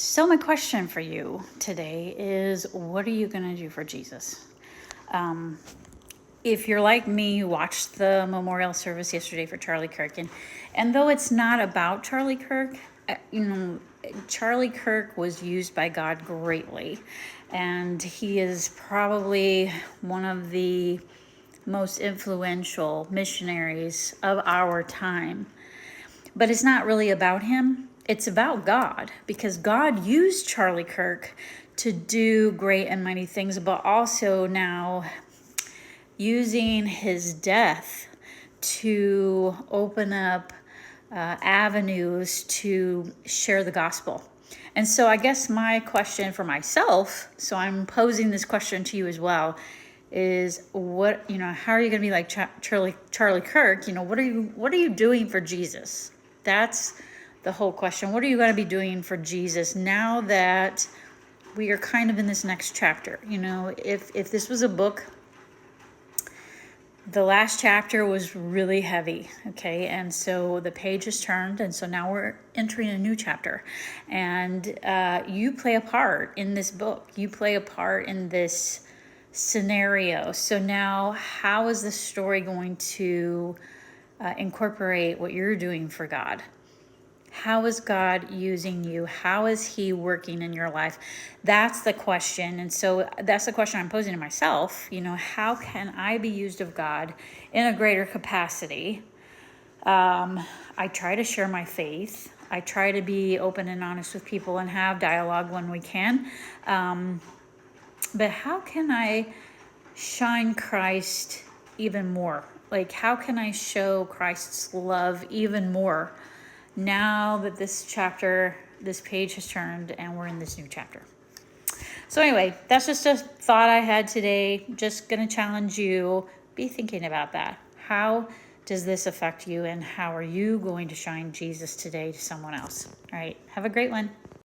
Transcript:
So my question for you today is, what are you going to do for Jesus? If you're like me, you watched the memorial service yesterday for Charlie Kirk, and though it's not about Charlie Kirk, Charlie Kirk was used by God greatly, and he is probably one of the most influential missionaries of our time. But it's not really about him. It's about God, because God used Charlie Kirk to do great and mighty things, but also now using his death to open up avenues to share the gospel. And so I guess my question for myself, so I'm posing this question to you as well, is how are you going to be like Charlie Kirk? What are you doing for Jesus? That's the whole question. What are you going to be doing for Jesus now that we are kind of in this next chapter? If this was a book, the last chapter was really heavy, okay? And so the page is turned, and so now we're entering a new chapter. And you play a part in this book. You play a part in this scenario. So now, how is the story going to incorporate what you're doing for God? How is God using you? How is he working in your life? That's the question. And so that's the question I'm posing to myself. How can I be used of God in a greater capacity? I try to share my faith. I try to be open and honest with people and have dialogue when we can. But how can I shine Christ even more? Like, how can I show Christ's love even more now that this page has turned and we're in this new chapter? So anyway, that's just a thought I had today. Just going to challenge you. Be thinking about that. How does this affect you, and how are you going to shine Jesus today to someone else? All right. Have a great one.